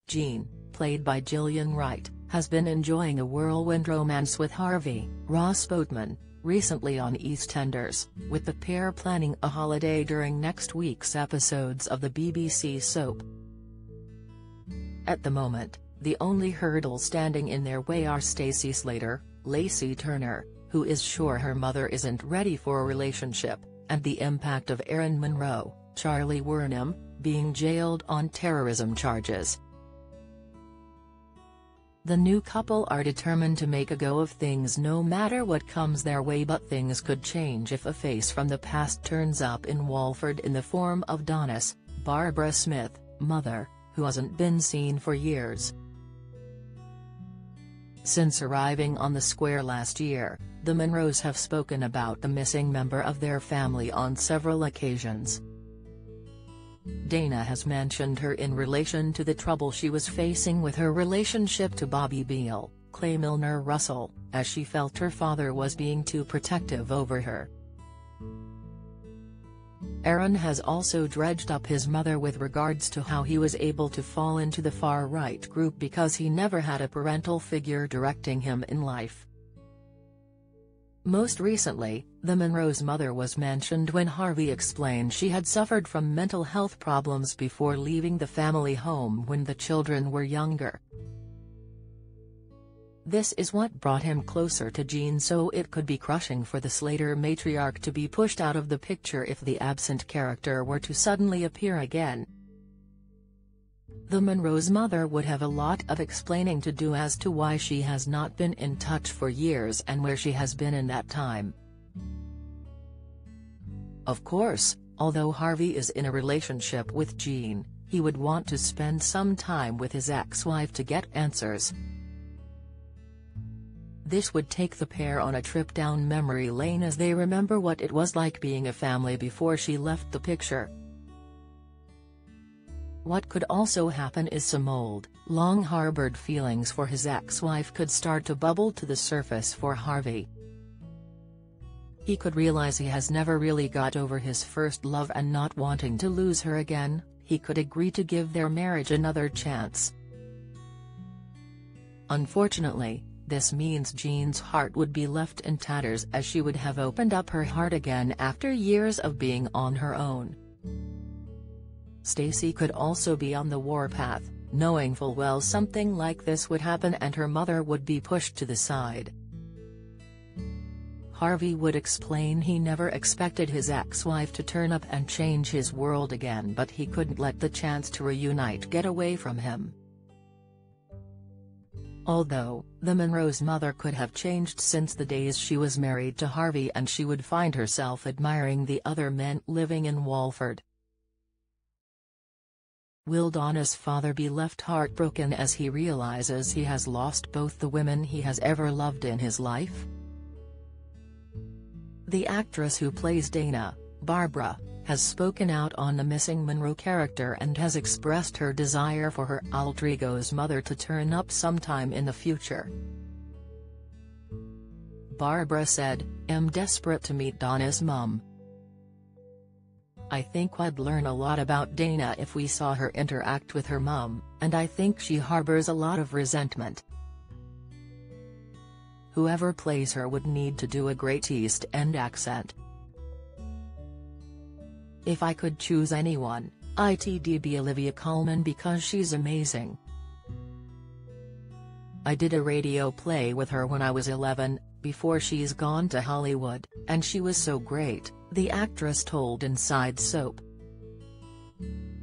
Jean, played by Gillian Wright, has been enjoying a whirlwind romance with Harvey, Ross Boatman, recently on EastEnders, with the pair planning a holiday during next week's episodes of the BBC soap. At the moment, the only hurdles standing in their way are Stacey Slater, Lacey Turner, who is sure her mother isn't ready for a relationship, and the impact of Dana Monroe, Charlie Wernham, being jailed on terrorism charges. The new couple are determined to make a go of things no matter what comes their way, but things could change if a face from the past turns up in Walford in the form of Donna's, Barbara Smith, mother, who hasn't been seen for years. Since arriving on the square last year, the Monroes have spoken about the missing member of their family on several occasions. Dana has mentioned her in relation to the trouble she was facing with her relationship to Bobby Beale, Clay Milner Russell, as she felt her father was being too protective over her. Aaron has also dredged up his mother with regards to how he was able to fall into the far-right group because he never had a parental figure directing him in life. Most recently, the Monroes' mother was mentioned when Harvey explained she had suffered from mental health problems before leaving the family home when the children were younger. This is what brought him closer to Jean, so it could be crushing for the Slater matriarch to be pushed out of the picture if the absent character were to suddenly appear again. The Monroes' mother would have a lot of explaining to do as to why she has not been in touch for years and where she has been in that time. Of course, although Harvey is in a relationship with Jean, he would want to spend some time with his ex-wife to get answers. This would take the pair on a trip down memory lane as they remember what it was like being a family before she left the picture. What could also happen is some old, long-harbored feelings for his ex-wife could start to bubble to the surface for Harvey. He could realize he has never really got over his first love, and not wanting to lose her again, he could agree to give their marriage another chance. Unfortunately, this means Jean's heart would be left in tatters, as she would have opened up her heart again after years of being on her own. Stacey could also be on the warpath, knowing full well something like this would happen and her mother would be pushed to the side. Harvey would explain he never expected his ex-wife to turn up and change his world again, but he couldn't let the chance to reunite get away from him. Although, the Monroes' mother could have changed since the days she was married to Harvey, and she would find herself admiring the other men living in Walford. Will Donna's father be left heartbroken as he realizes he has lost both the women he has ever loved in his life? The actress who plays Dana, Barbara, has spoken out on the missing Monroe character and has expressed her desire for her alter ego's mother to turn up sometime in the future. Barbara said, "I'm desperate to meet Donna's mum. I think I'd learn a lot about Dana if we saw her interact with her mum, and I think she harbors a lot of resentment. Whoever plays her would need to do a great East End accent. If I could choose anyone, I'd be Olivia Colman because she's amazing. I did a radio play with her when I was 11, before she's gone to Hollywood, and she was so great," the actress told Inside Soap.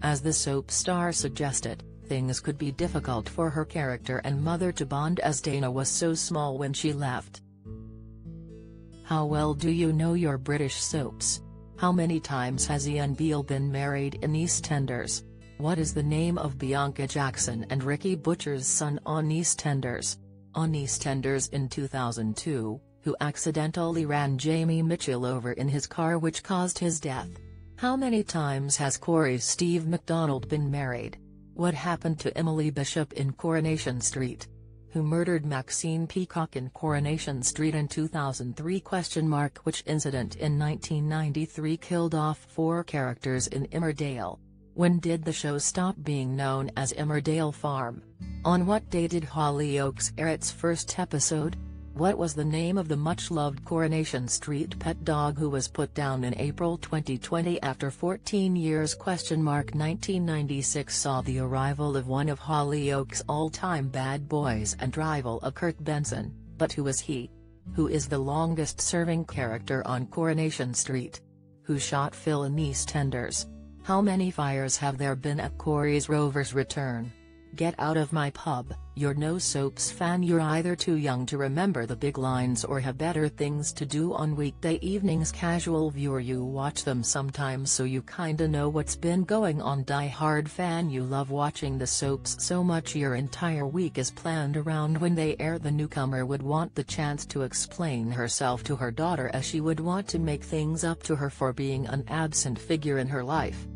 As the soap star suggested, things could be difficult for her character and mother to bond as Dana was so small when she left. "How well do you know your British soaps? How many times has Ian Beale been married in EastEnders? What is the name of Bianca Jackson and Ricky Butcher's son on EastEnders?" On EastEnders in 2002, who accidentally ran Jamie Mitchell over in his car which caused his death? How many times has Corey's Steve MacDonald been married? What happened to Emily Bishop in Coronation Street? Who murdered Maxine Peacock in Coronation Street in 2003? Which incident in 1993 killed off 4 characters in Emmerdale? When did the show stop being known as Emmerdale Farm? On what day did Hollyoaks air its first episode? What was the name of the much-loved Coronation Street pet dog who was put down in April 2020 after 14 years? 1996 saw the arrival of one of Hollyoaks' all-time bad boys and rival of Kurt Benson, but who is he? Who is the longest-serving character on Coronation Street? Who shot Phil in EastEnders? How many fires have there been at Corey's Rover's return? Get out of my pub, you're no soaps fan. You're either too young to remember the big lines or have better things to do on weekday evenings. Casual viewer, you watch them sometimes so you kinda know what's been going on. Die-hard fan, you love watching the soaps so much your entire week is planned around when they air. The newcomer would want the chance to explain herself to her daughter, as she would want to make things up to her for being an absent figure in her life.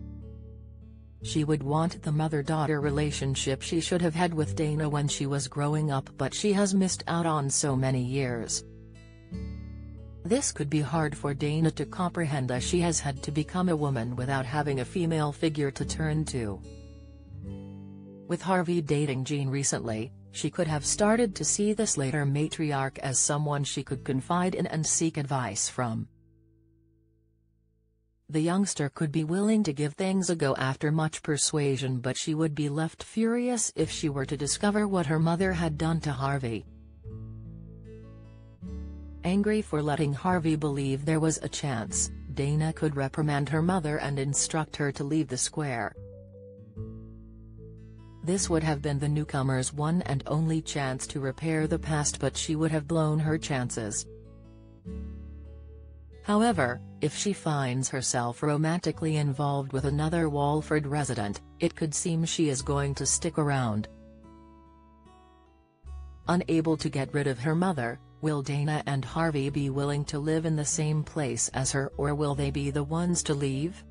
She would want the mother-daughter relationship she should have had with Dana when she was growing up, but she has missed out on so many years. This could be hard for Dana to comprehend, as she has had to become a woman without having a female figure to turn to. With Harvey dating Jean recently, she could have started to see the Slater matriarch as someone she could confide in and seek advice from. The youngster could be willing to give things a go after much persuasion, but she would be left furious if she were to discover what her mother had done to Harvey. Angry for letting Harvey believe there was a chance, Dana could reprimand her mother and instruct her to leave the square. This would have been the newcomer's one and only chance to repair the past, but she would have blown her chances. However, if she finds herself romantically involved with another Walford resident, it could seem she is going to stick around. Unable to get rid of her mother, will Dana and Harvey be willing to live in the same place as her, or will they be the ones to leave?